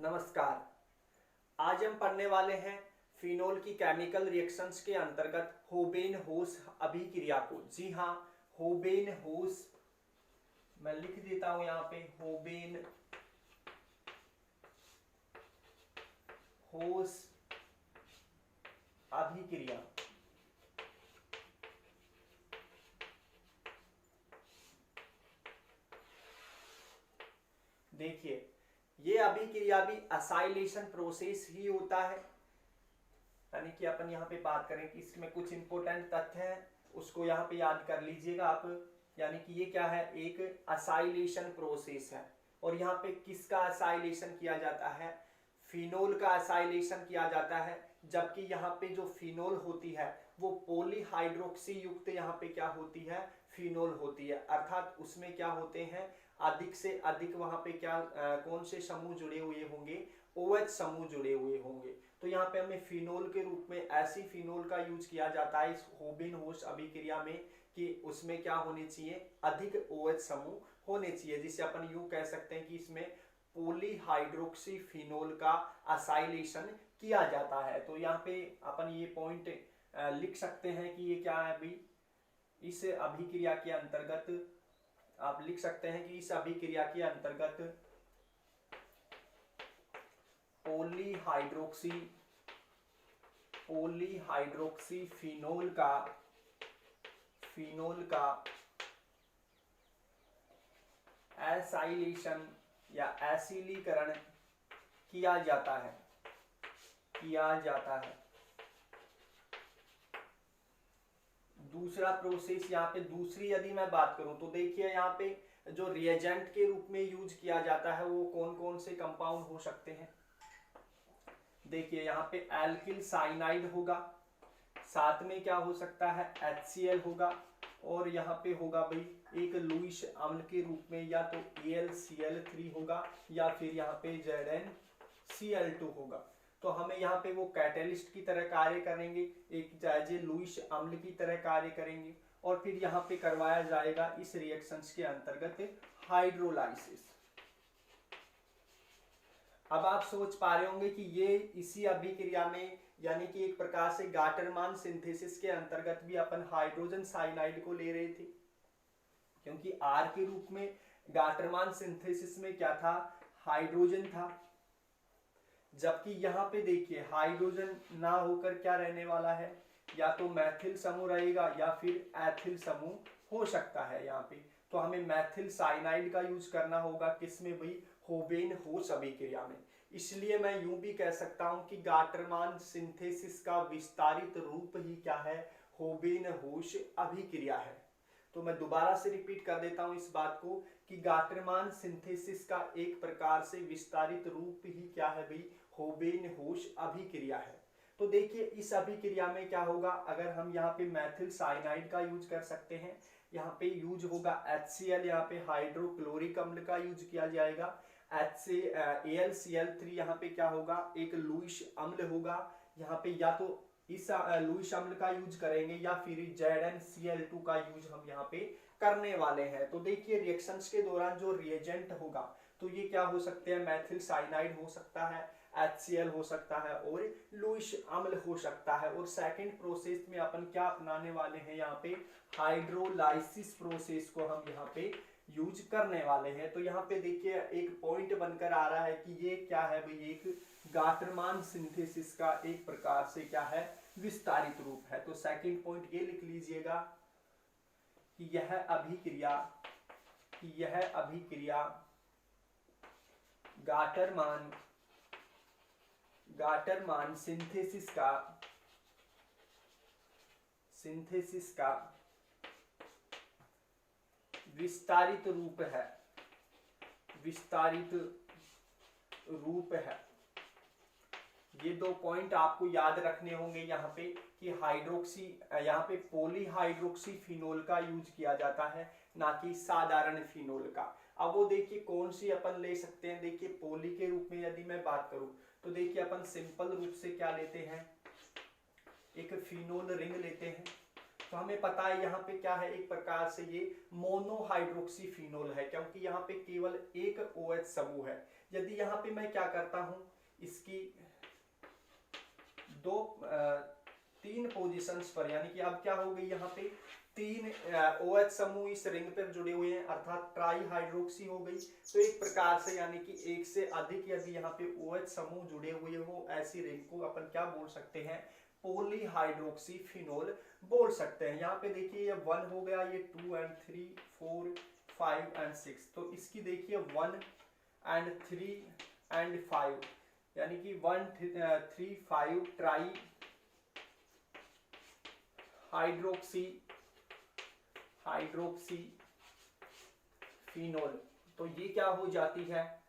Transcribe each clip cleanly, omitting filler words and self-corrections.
नमस्कार। आज हम पढ़ने वाले हैं फिनोल की केमिकल रिएक्शंस के अंतर्गत होबेन-होस अभिक्रिया को। जी हाँ, होबेन-होस मैं लिख देता हूं यहां पे, होबेन-होस अभिक्रिया। देखिए, ये अभिक्रिया भी असाइलेशन प्रोसेस ही होता है। यानी कि अपन यहाँ पे बात करें कि इसमें कुछ इंपॉर्टेंट तथ्य हैं, उसको यहाँ पे याद कर लीजिएगा आप। यानी कि ये क्या है, एक असाइलेशन प्रोसेस है। और यहाँ पे किसका असाइलेशन किया जाता है? फिनोल का असाइलेशन किया जाता है। जबकि यहाँ पे जो फिनोल होती है वो पॉलीहाइड्रोक्सी युक्त यहाँ पे क्या होती है, फिनोल होती है। अर्थात उसमें क्या होते हैं, अधिक से अधिक वहां पे क्या कौन से समूह जुड़े हुए होंगे, OH समूह जुड़े हुए होंगे। तो यहाँ पे हमें फिनोल के रूप में ऐसी फिनोल का यूज किया जाता है इस होबेन-होस अभिक्रिया में कि उसमें क्या होने चाहिए, अधिक OH समूह होने चाहिए, जिसे अपन यूं कह सकते हैं कि इसमें पॉलीहाइड्रोक्सी फिनोल का असाइलेशन किया जाता है। तो यहाँ पे अपन ये पॉइंट लिख सकते हैं कि ये क्या है अभी, इस अभिक्रिया के अंतर्गत आप लिख सकते हैं कि इस अभिक्रिया के अंतर्गत पॉलीहाइड्रोक्सी फिनोल का एसाइलेशन या एसिलीकरण किया जाता है। दूसरा प्रोसेस यहाँ पे, दूसरी यदि मैं बात करूं तो देखिए यहाँ पे जो रिएजेंट के रूप में यूज किया जाता है वो कौन कौन से कंपाउंड हो सकते हैं। देखिए यहाँ पे एल्किल साइनाइड होगा, साथ में क्या हो सकता है, HCl होगा, और यहाँ पे होगा भाई एक लुईस अम्ल के रूप में या तो AlCl3 होगा या फिर यहाँ पे ZnCl2 होगा। तो हमें यहाँ पे वो कैटलिस्ट की तरह कार्य करेंगे, एक जैसे लुईस अम्ल की तरह कार्य करेंगे, और फिर यहाँ पे करवाया जाएगा इस रिएक्शंस के अंतर्गत हाइड्रोलाइसिस। अब आप सोच पा रहे होंगे कि ये इसी अभिक्रिया में, यानी कि एक प्रकार से गाटरमान सिंथेसिस के अंतर्गत भी अपन हाइड्रोजन साइनाइड को ले रहे थे, क्योंकि R के रूप में गाटरमान सिंथेसिस में क्या था, हाइड्रोजन था। जबकि यहाँ पे देखिए हाइड्रोजन ना होकर क्या रहने वाला है, या तो मैथिल समूह रहेगा या फिर एथिल समूह हो सकता है यहाँ पे। तो हमें मैथिल साइनाइड का यूज करना होगा, किसमें भाई, होबेन-होस अभिक्रिया में। इसलिए मैं यूं भी कह सकता हूं कि गाटरमान सिंथेसिस का विस्तारित रूप ही क्या है, होबेन-होस अभिक्रिया है। तो मैं दोबारा से रिपीट कर देता हूं इस बात को कि गाटरमान सिंथेसिस का एक प्रकार से विस्तारित रूप ही क्या है भाई, होबेन-होस अभिक्रिया है। तो देखिए इस अभिक्रिया में क्या होगा, अगर हम यहाँ पे मैथिल साइनाइड का यूज कर सकते हैं, यहाँ पे यूज होगा HCl, यहाँ पे हाइड्रोक्लोरिक अम्ल का यूज किया जाएगा, AlCl3 यहाँ पे क्या होगा, एक लुईस अम्ल होगा, यहाँ पे या तो इस लुईस अम्ल का यूज करेंगे या फिर ZnCl2 का यूज हम यहाँ पे करने वाले हैं। तो देखिए रिएक्शंस के दौरान जो रिएजेंट होगा तो ये क्या हो सकते हैं, मैथिल साइनाइड हो सकता है, HCl हो सकता है और लुईस अम्ल हो सकता है। और सेकंड प्रोसेस में अपन क्या अपनाने वाले हैं, यहाँ पे हाइड्रोलाइसिस प्रोसेस को हम यहाँ पे यूज करने वाले हैं। तो यहाँ पे देखिए एक पॉइंट बनकर आ रहा है कि ये क्या है भाई, एक गाटरमान सिंथेसिस का एक प्रकार से क्या है, विस्तारित रूप है। तो सेकंड पॉइंट ये लिख लीजिएगा कि यह अभिक्रिया गाटरमान सिंथेसिस का विस्तारित रूप है। ये दो पॉइंट आपको याद रखने होंगे यहाँ पे कि यहाँ पे पॉलीहाइड्रोक्सी फिनोल का यूज किया जाता है, ना कि साधारण फिनोल का। अब वो देखिए कौन सी अपन ले सकते हैं। देखिए पॉली के रूप में यदि मैं बात करूं तो देखिए अपन सिंपल रूप से क्या लेते हैं, एक फिनोल रिंग लेते हैं। तो हमें पता है यहाँ पे क्या है, एक प्रकार से ये मोनोहाइड्रोक्सी फिनोल है, क्योंकि यहाँ पे केवल एक OH समूह है। यदि यहाँ पे मैं क्या करता हूँ, इसकी तीन पोजीशंस पर, यानी कि अब क्या हो गई यहाँ पे तीन OH समूह इस रिंग पर जुड़े हुए हैं, अर्थात ट्राई हाइड्रोक्सी हो गई। तो एक प्रकार से यानी कि एक से अधिक यदि यहाँ पे OH समूह जुड़े हुए हो ऐसी रिंग को अपन क्या बोल सकते हैं, पॉलीहाइड्रोक्सी फिनोल बोल सकते हैं। यहाँ पे देखिए ये 1 हो गया, ये 2 and 3 4 5 and 6, तो इसकी देखिए 1 and 3 and 5, यानी कि 1 3 5 ट्राई हाइड्रोक्सी फिनोल। तो ये क्या हो जाती है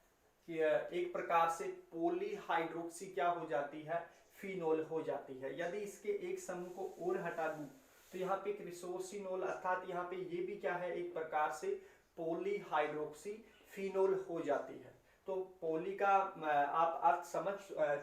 कि एक प्रकार से पॉलीहाइड्रोक्सी क्या हो जाती है, फिनोल हो जाती है। यदि इसके एक समूह को और हटा दूं तो यहाँ पे क्रिसोसिनोल, अर्थात यहाँ पे ये भी क्या है, एक प्रकार से पॉलीहाइड्रोक्सी फिनोल हो जाती है। तो पॉली का आप अर्थ समझ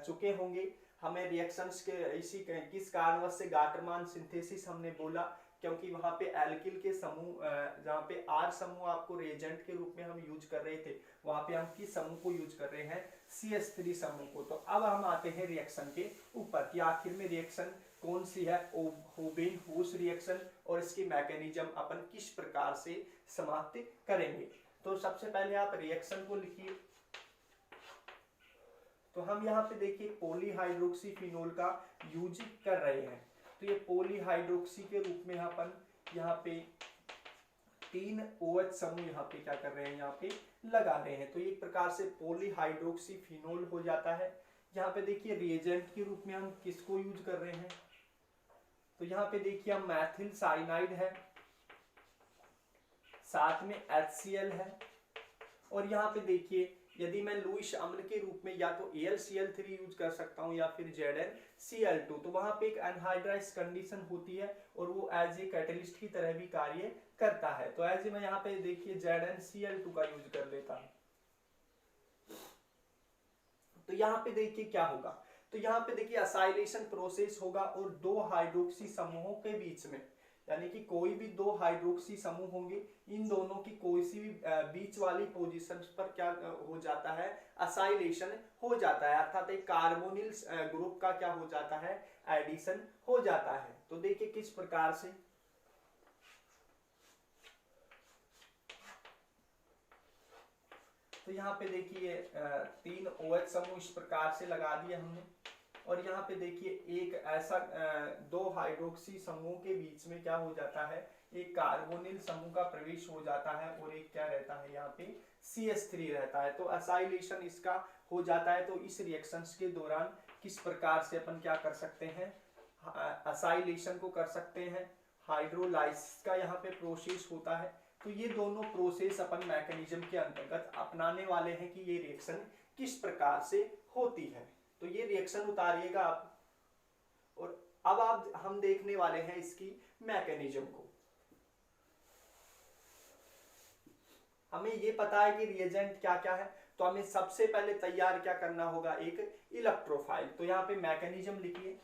चुके होंगे। हमें रिएक्शंस के इसी किस कारणवश से गाटरमान सिंथेसिस हमने बोला, क्योंकि वहां पे एल्किल के समूह, जहाँ पे R समूह आपको रिएजेंट के रूप में हम यूज कर रहे थे, वहां पे हम किस समूह को यूज कर रहे हैं, CH3 समूह को। तो अब हम आते हैं रिएक्शन के ऊपर कि आखिर में रिएक्शन कौन सी है, होबेन-हुस रिएक्शन, और इसकी मैकेनिज्म अपन किस प्रकार से समाप्त करेंगे। तो सबसे पहले आप रिएक्शन को लिखिए। तो हम यहाँ पे देखिए पॉलीहाइड्रोक्सी फिनोल का यूज कर रहे हैं। तो ये पॉलीहाइड्रोक्सी के रूप में अपन यहाँ पे 3 OH समूह यहाँ पे क्या कर रहे हैं, यहाँ पे लगा रहे हैं। तो एक प्रकार से पॉलीहाइड्रोक्सी फिनोल हो जाता है। यहाँ पे देखिए रिएजेंट के रूप में हम किसको यूज कर रहे हैं, तो यहाँ पे देखिए हम मैथिल साइनाइड है, साथ में HCl है, और यहाँ पे देखिए यदि मैं लुईस अम्ल के रूप में या तो AlCl3 यूज कर सकता हूँ या फिर ZnCl2, तो वहां पे एक अनहाइड्राइज कंडीशन होती है और वो एज ए कैटलिस्ट की तरह भी कार्य करता है। तो एज ए मैं यहाँ पे देखिए ZnCl2 का यूज कर लेता हूँ। तो यहाँ पे देखिए क्या होगा, तो यहाँ पे देखिए असाइलेशन प्रोसेस होगा और 2 हाइड्रोक्सी समूहों के बीच में, यानी कि कोई भी 2 हाइड्रोक्सी समूह होंगे, इन दोनों की कोई सी भी बीच वाली पोजीशन पर क्या हो जाता है, असाइलेशन हो जाता है, अर्थात एक कार्बोनिल ग्रुप का क्या हो जाता है, एडिशन हो जाता है। तो देखिए किस प्रकार से, तो यहाँ पे देखिए 3 OH समूह इस प्रकार से लगा दिए हमने, और यहाँ पे देखिए एक ऐसा 2 हाइड्रोक्सी समूह के बीच में क्या हो जाता है, एक कार्बोनिल समूह का प्रवेश हो जाता है और एक क्या रहता है, यहाँ पे CH3 रहता है। तो असाइलेशन इसका हो जाता है। तो इस रिएक्शंस के दौरान किस प्रकार से अपन क्या कर सकते हैं, असाइलेशन को कर सकते हैं, हाइड्रोलाइसिस का यहाँ पे प्रोसेस होता है। तो ये दोनों प्रोसेस अपन मैकेनिज्म के अंतर्गत अपनाने वाले हैं कि ये रिएक्शन किस प्रकार से होती है। तो ये रिएक्शन उतारिएगा आप, और अब हम देखने वाले हैं इसकी मैकेनिज्म को। हमें ये पता है कि रिएजेंट क्या क्या है, तो हमें सबसे पहले तैयार क्या करना होगा, एक इलेक्ट्रोफाइल। तो यहाँ पे मैकेनिज्म लिखिए,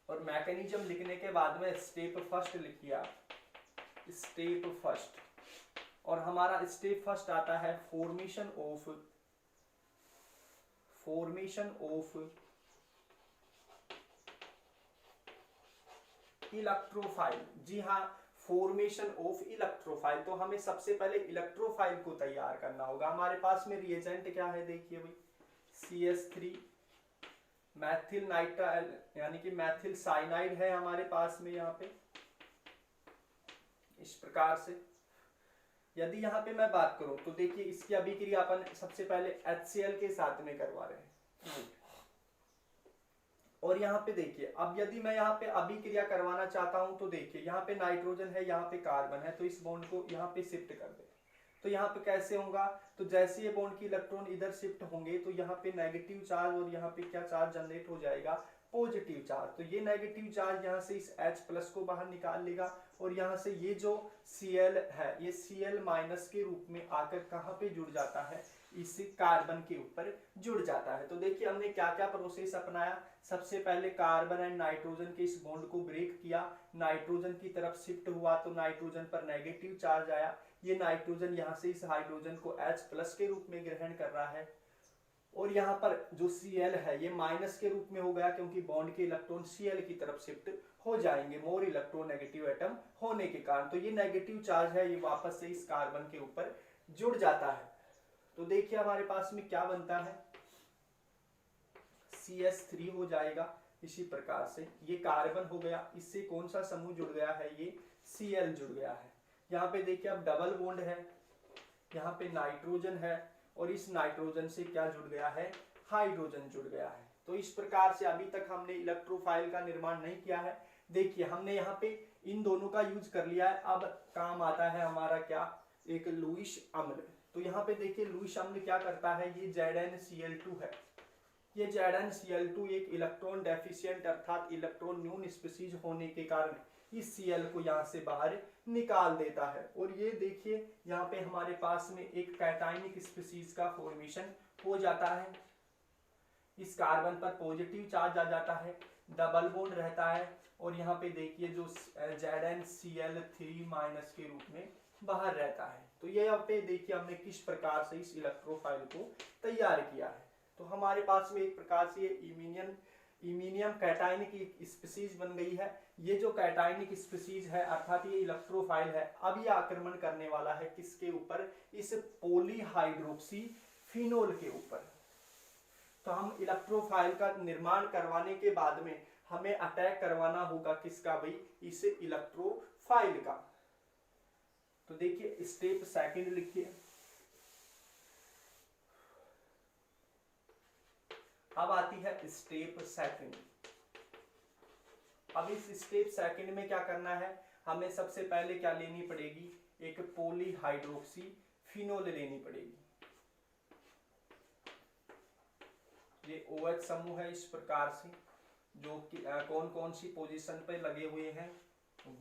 और मैकेनिज्म लिखने के बाद में स्टेप फर्स्ट लिखिए आप, स्टेप फर्स्ट, और हमारा स्टेप फर्स्ट आता है फॉर्मेशन ऑफ इलेक्ट्रोफाइल। जी हाँ, फॉर्मेशन ऑफ इलेक्ट्रोफाइल। तो हमें सबसे पहले इलेक्ट्रोफाइल को तैयार करना होगा। हमारे पास में रिएजेंट क्या है, देखिए भाई, CH3 मैथिल नाइट्राइल, यानी कि मैथिल साइनाइड है हमारे पास में यहाँ पे इस प्रकार से। यदि यहाँ पे मैं बात करूं तो देखिए इसकी अभिक्रिया अपन सबसे पहले HCl के साथ में करवा रहे हैं, और यहाँ पे देखिए अब यदि मैं यहाँ पे अभिक्रिया करवाना चाहता हूं तो देखिए यहाँ पे नाइट्रोजन है, यहाँ पे कार्बन है, तो इस बॉन्ड को यहाँ पे शिफ्ट कर दे। तो यहाँ पे कैसे होगा, तो जैसे ये बॉन्ड की इलेक्ट्रॉन इधर शिफ्ट होंगे तो यहाँ पे नेगेटिव चार्ज और यहाँ पे क्या चार्ज जनरेट हो जाएगा, पॉजिटिव चार्ज। तो ये नेगेटिव चार्ज यहाँ से इस H+ को बाहर निकाल लेगा, और यहाँ से ये जो Cl है ये Cl- के रूप में आकर कहाँ पे जुड़ जाता है, इस कार्बन के ऊपर जुड़ जाता है। तो देखिए हमने क्या क्या प्रोसेस अपनाया। सबसे पहले कार्बन एंड नाइट्रोजन के इस बॉन्ड को ब्रेक किया, नाइट्रोजन की तरफ शिफ्ट हुआ तो नाइट्रोजन पर नेगेटिव चार्ज आया, ये नाइट्रोजन यहाँ से इस हाइड्रोजन को H+ के रूप में ग्रहण कर रहा है, और यहाँ पर जो Cl है ये माइनस के रूप में हो गया, क्योंकि बॉन्ड के इलेक्ट्रॉन Cl की तरफ शिफ्ट हो जाएंगे मोर इलेक्ट्रोनेगेटिव एटम होने के कारण। तो ये नेगेटिव चार्ज है, ये वापस से इस कार्बन के ऊपर जुड़ जाता है। तो देखिए हमारे पास में क्या बनता है, CH3 हो जाएगा। इसी प्रकार से ये कार्बन हो गया, इससे कौन सा समूह जुड़ गया है, ये Cl जुड़ गया है। यहाँ पे देखिए अब डबल बॉन्ड है, यहाँ पे नाइट्रोजन है, और इस नाइट्रोजन से क्या जुड़ गया है, हाइड्रोजन जुड़ गया है। तो इस प्रकार से अभी तक हमने इलेक्ट्रोफाइल का निर्माण नहीं किया है। देखिए हमने यहाँ पे इन दोनों का यूज कर लिया है। अब काम आता है हमारा क्या, एक लुईस अम्ल। तो यहाँ पे देखिए लुईस अम्ल क्या करता है, ये ZnCl2 है। ये ZnCl2 एक इलेक्ट्रॉन डेफिशिएंट अर्थात इलेक्ट्रॉन न्यून स्पीशीज होने के कारण इस Cl को यहाँ से बाहर निकाल देता है। और ये देखिए यहाँ पे हमारे पास में एक कैटायनिक स्पीशीज का फॉर्मेशन हो जाता है। इस कार्बन पर पॉजिटिव चार्ज आ जाता है, डबल बॉन्ड रहता है, और यहाँ पे देखिए जो ZnCl3- के रूप में बाहर रहता है। तो ये यहाँ पे देखिए हमने किस प्रकार से इस इलेक्ट्रोफाइल को तैयार किया है। तो हमारे पास में एक प्रकार से इमीनियम कैटायनिक स्पीशीज बन गई है। ये जो कैटायनिक स्पीशीज है अर्थात ये इलेक्ट्रोफाइल है, अब ये आक्रमण करने वाला है किसके ऊपर, इस पॉलीहाइड्रोक्सी फिनोल के ऊपर। तो हम इलेक्ट्रोफाइल का निर्माण करवाने के बाद में हमें अटैक करवाना होगा किसका भाई, इस इलेक्ट्रोफाइल का। तो देखिए स्टेप सेकंड लिखिए। अब आती है स्टेप सेकंड। अब इस स्टेप सेकंड में क्या करना है, हमें सबसे पहले क्या लेनी पड़ेगी, एक पॉलीहाइड्रोक्सी फिनोल लेनी पड़ेगी। ये OH समूह है इस प्रकार से, जो कि कौन कौन सी पोजीशन पर लगे हुए हैं,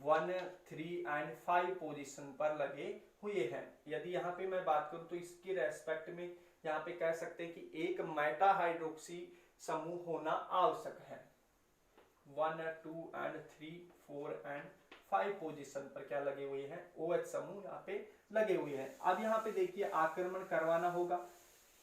1, 3 और 5 पोजीशन पर लगे हुए हैं। यदि यहाँ पे मैं बात करूं तो इसके रेस्पेक्ट में यहाँ पे कह सकते हैं कि एक मेटा हाइड्रोक्सी समूह होना आवश्यक है। 1, 2 और 3, 4 और 5 पोजीशन पर क्या लगे हुए हैं, OH समूह यहाँ पे लगे हुए हैं। अब यहाँ पे देखिए आक्रमण करवाना होगा,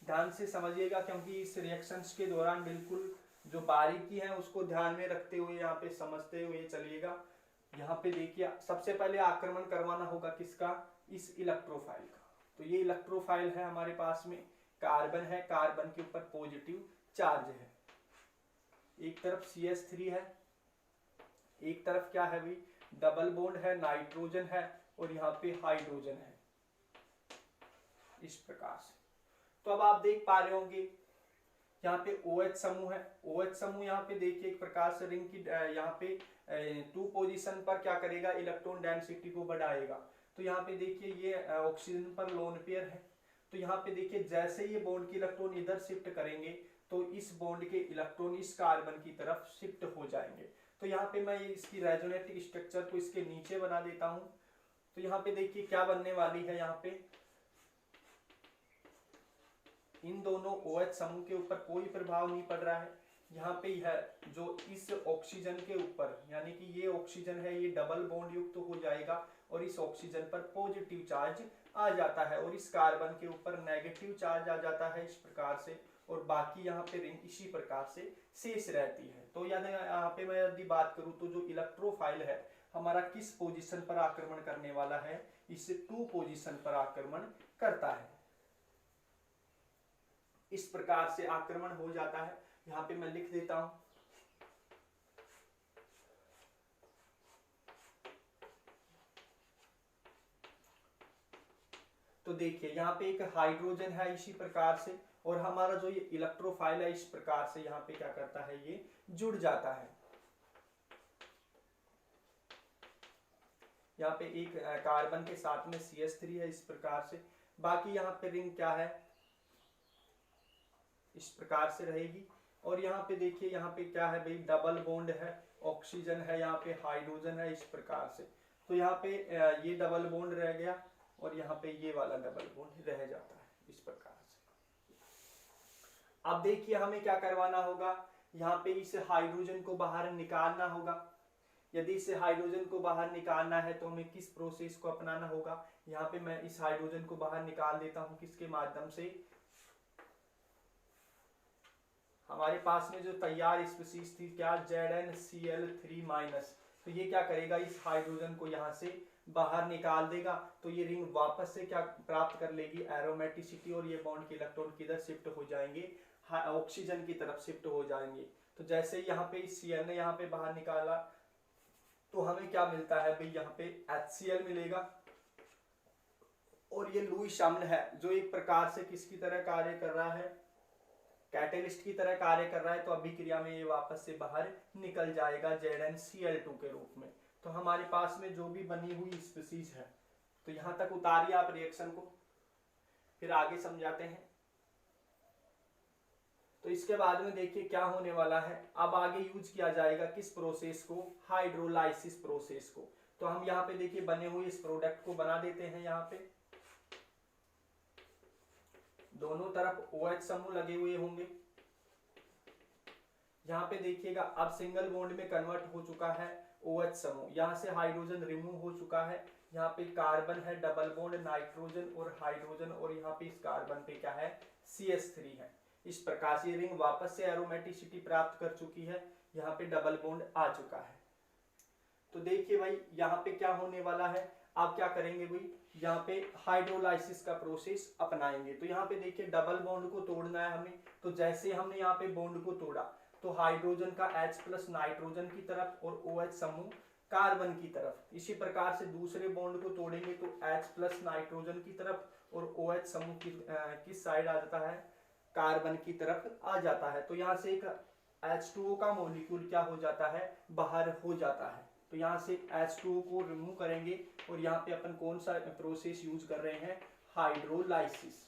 ध्यान से समझिएगा, क्योंकि इस रिएक्शंस के दौरान बिल्कुल जो बारीकी है उसको ध्यान में रखते हुए यहाँ पे समझते हुए चलिएगा। यहाँ पे देखिए सबसे पहले आक्रमण करवाना होगा किसका, इस इलेक्ट्रोफाइल का। तो ये इलेक्ट्रोफाइल है हमारे पास में, कार्बन है, कार्बन के ऊपर पॉजिटिव चार्ज है, एक तरफ CH3 है, एक तरफ क्या है भाई, डबल बॉन्ड है, नाइट्रोजन है, और यहाँ पे हाइड्रोजन है इस प्रकार से। तो अब आप देख पा रहे होंगे यहाँ पे OH समूह है। OH समूह यहाँ पे देखिए एक प्रकार से रिंग की यहाँ पे 2 पोजीशन पर क्या करेगा, इलेक्ट्रॉन डेंसिटी को बढ़ाएगा। तो यहाँ पे देखिए ये ऑक्सीजन पर लोन पेयर है। तो यहाँ पे देखिए जैसे ये बॉन्ड के इलेक्ट्रॉन इधर शिफ्ट करेंगे तो इस बॉन्ड के इलेक्ट्रॉन इस कार्बन की तरफ शिफ्ट हो जाएंगे। तो यहाँ पे मैं इसकी रेजोनेटिक स्ट्रक्चर को इसके नीचे बना देता हूँ। तो यहाँ पे देखिए क्या बनने वाली है, यहाँ पे इन दोनों OH समूह के ऊपर कोई प्रभाव नहीं पड़ रहा है। यहाँ पे है जो इस ऑक्सीजन के ऊपर, यानी कि ये ऑक्सीजन है, ये डबल बॉन्ड युक्त हो जाएगा और इस ऑक्सीजन पर पॉजिटिव चार्ज आ जाता है और इस कार्बन के ऊपर नेगेटिव चार्ज आ जाता है इस प्रकार से, और बाकी यहाँ पे रिंग इसी प्रकार से शेष रहती है। तो यानी यहाँ पे मैं यदि बात करूँ तो जो इलेक्ट्रोफाइल है हमारा किस पोजीशन पर आक्रमण करने वाला है, इस 2 पोजीशन पर आक्रमण करता है। इस प्रकार से आक्रमण हो जाता है। यहाँ पे मैं लिख देता हूं, तो देखिए यहाँ पे एक हाइड्रोजन है इसी प्रकार से, और हमारा जो ये इलेक्ट्रोफाइल है इस प्रकार से यहाँ पे क्या करता है, ये जुड़ जाता है। यहाँ पे एक कार्बन के साथ में CH3 है इस प्रकार से। बाकी यहाँ पे रिंग क्या है, इस प्रकार से रहेगी। और यहाँ पे देखिए यहाँ पे क्या है भाई, डबल बॉन्ड है, ऑक्सीजन है, यहाँ पे हाइड्रोजन है इस प्रकार से। तो यहाँ पे ये डबल बॉन्ड रह गया और यहाँ पे ये वाला डबल बॉन्ड रह जाता है इस प्रकार से। अब देखिए हमें क्या करवाना होगा, यहाँ पे इस हाइड्रोजन को बाहर निकालना होगा। यदि इस हाइड्रोजन को बाहर निकालना है तो हमें किस प्रोसेस को अपनाना होगा। यहाँ पे मैं इस हाइड्रोजन को बाहर निकाल देता हूँ किसके माध्यम से, हमारे पास में जो तैयार स्पीशीज थी क्या, ZnCl3-, तो ये क्या करेगा, इस हाइड्रोजन को यहाँ से बाहर निकाल देगा, तो ये रिंग वापस से क्या प्राप्त कर लेगी, एरोमेटिसिटी, और ये बॉन्ड के इलेक्ट्रॉन किधर शिफ्ट हो जाएंगे, ऑक्सीजन की तरफ शिफ्ट हो जाएंगे। तो जैसे यहाँ पे Cl ने यहाँ पे बाहर निकाला तो हमें क्या मिलता है भाई, यहाँ पे HCl मिलेगा, और ये लुईस अम्ल है जो एक प्रकार से किसकी तरह कार्य कर रहा है, कैटेलिस्ट की तरह कार्य कर रहा है। तो अभिक्रिया में ये वापस से बाहर निकल जाएगा ZnCl2 के रूप में। तो हमारे पास में जो भी बनी हुई स्पीशीज है, तो यहां तक उतारिए आप रिएक्शन को, फिर आगे समझाते हैं। तो इसके बाद में देखिए क्या होने वाला है, अब आगे यूज किया जाएगा किस प्रोसेस को, हाइड्रोलाइसिस प्रोसेस को। तो हम यहाँ पे देखिए बने हुए इस प्रोडक्ट को बना देते हैं। यहाँ पे दोनों तरफ OH समूह लगे हुए होंगे। यहाँ पे देखिएगा अब सिंगल बॉन्ड में कन्वर्ट हो चुका है OH समूह, यहाँ से हाइड्रोजन रिमूव हो चुका है। यहाँ पे कार्बन है, डबल बॉन्ड नाइट्रोजन और हाइड्रोजन, और यहाँ पे इस कार्बन पे क्या है, CH3 है। इस प्रकार से रिंग वापस से एरोमेटिसिटी प्राप्त कर चुकी है, यहाँ पे डबल बॉन्ड आ चुका है। तो देखिए भाई यहाँ पे क्या होने वाला है, आप क्या करेंगे भाई, यहाँ पे हाइड्रोलाइसिस का प्रोसेस अपनाएंगे। तो यहाँ पे देखिए डबल बॉन्ड को तोड़ना है हमें, तो जैसे हमने यहाँ पे बॉन्ड को तोड़ा तो हाइड्रोजन का H+ नाइट्रोजन की तरफ और OH समूह कार्बन की तरफ। इसी प्रकार से दूसरे बॉन्ड को तोड़ेंगे तो H+ नाइट्रोजन की तरफ और OH समूह किस साइड आ जाता है, कार्बन की तरफ आ जाता है। तो यहाँ से एक H2O का मॉलिक्यूल क्या हो जाता है, बाहर हो जाता है। तो यहाँ से H2O को रिमूव करेंगे, और यहाँ पे अपन कौन सा प्रोसेस यूज कर रहे हैं, हाइड्रोलाइसिस।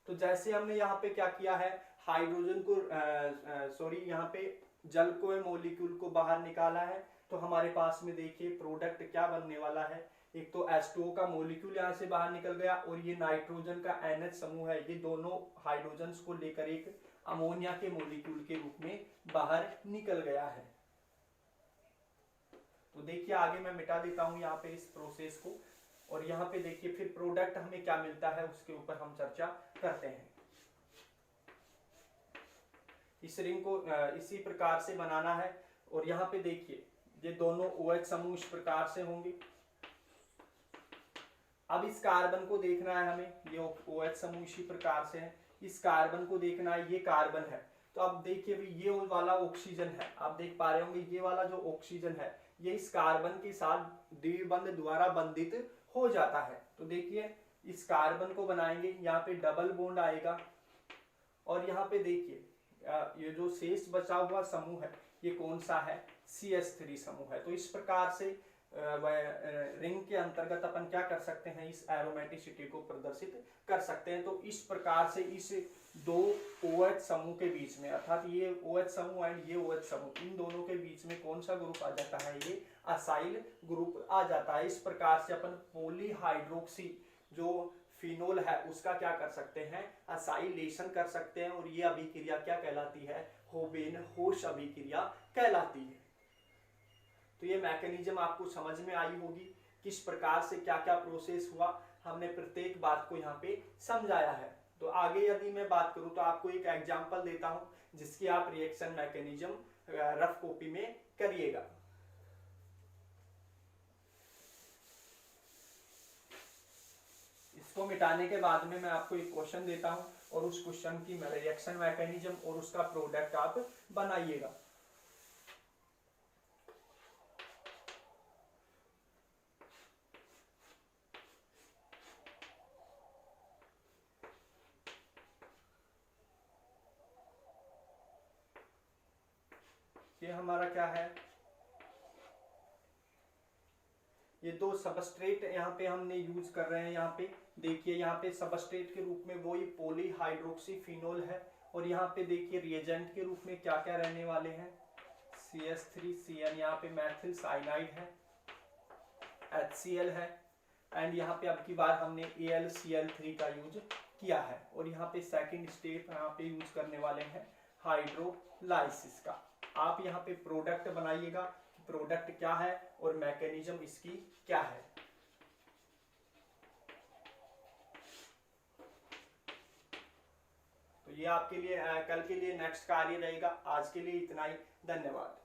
तो जैसे हमने यहाँ पे क्या किया है, हाइड्रोजन को यहाँ पे जल को मॉलिक्यूल को बाहर निकाला है, तो हमारे पास में देखिए प्रोडक्ट क्या बनने वाला है, एक तो H2O का मॉलिक्यूल यहाँ से बाहर निकल गया, और ये नाइट्रोजन का NH समूह है, ये दोनों हाइड्रोजन्स को लेकर एक अमोनिया के मॉलिक्यूल के रूप में बाहर निकल गया है। तो देखिए आगे मैं मिटा देता हूं यहाँ पे इस प्रोसेस को, और यहाँ पे देखिए फिर प्रोडक्ट हमें क्या मिलता है उसके ऊपर हम चर्चा करते हैं। इस रिंग को इसी प्रकार से बनाना है, और यहाँ पे देखिए ये दोनों OH समूह इस प्रकार से होंगे। अब इस कार्बन को देखना है हमें, ये OH समूह इसी प्रकार से है, इस कार्बन को देखना है, ये कार्बन है। तो अब देखिए ये वाला ऑक्सीजन है, आप देख पा रहे होंगे ये वाला जो ऑक्सीजन है ये इस कार्बन के साथ द्विबंध द्वारा बंधित हो जाता है। तो देखिए इस कार्बन को बनाएंगे, यहाँ पे डबल बॉन्ड आएगा, और यहाँ पे देखिए ये जो शेष बचा हुआ समूह है ये कौन सा है, CH3 समूह है। तो इस प्रकार से रिंग के अंतर्गत अपन क्या कर सकते हैं, इस एरोमेटिसिटी को प्रदर्शित कर सकते हैं। तो इस प्रकार से इस दो OH समूह के बीच में, अर्थात ये OH समूह एंड ये OH समूह, इन दोनों के बीच में कौन सा ग्रुप आ जाता है, ये असाइल ग्रुप आ जाता है। इस प्रकार से अपन पॉलीहाइड्रोक्सी जो फिनोल है उसका क्या कर सकते हैं, असाइलेशन कर सकते हैं, और ये अभिक्रिया क्या कहलाती है, होबेन-होश अभिक्रिया कहलाती है। तो ये मैकेनिज्म आपको समझ में आई होगी, किस प्रकार से क्या क्या प्रोसेस हुआ, हमने प्रत्येक बात को यहाँ पे समझाया है। तो आगे यदि मैं बात करूं तो आपको एक एग्जांपल देता हूं जिसकी आप रिएक्शन मैकेनिज्म रफ कॉपी में करिएगा। इसको मिटाने के बाद में मैं आपको एक क्वेश्चन देता हूं, और उस क्वेश्चन की रिएक्शन मैकेनिज्म और उसका प्रोडक्ट आप बनाइएगा। ये हमारा क्या है, ये दो सबस्ट्रेट यहाँ पे हमने यूज कर रहे हैं। यहाँ पे देखिए यहाँ पे सबस्ट्रेट के रूप में वही पॉलीहाइड्रोक्सी फिनोल है, और यहाँ पे देखिए रिएजेंट के रूप में क्या क्या रहने वाले हैं, CH3Cn, यहाँ पे मैथिल साइनाइड है, HCl है, एंड यहाँ पे अब की बार हमने AlCl3 का यूज किया है, और यहाँ पे सेकंड स्टेप यहाँ पे यूज करने वाले हैं हाइड्रोलाइसिस का। आप यहाँ पे प्रोडक्ट बनाइएगा, प्रोडक्ट क्या है और मैकेनिज्म इसकी क्या है। तो ये आपके लिए कल के लिए नेक्स्ट कार्य रहेगा। आज के लिए इतना ही, धन्यवाद।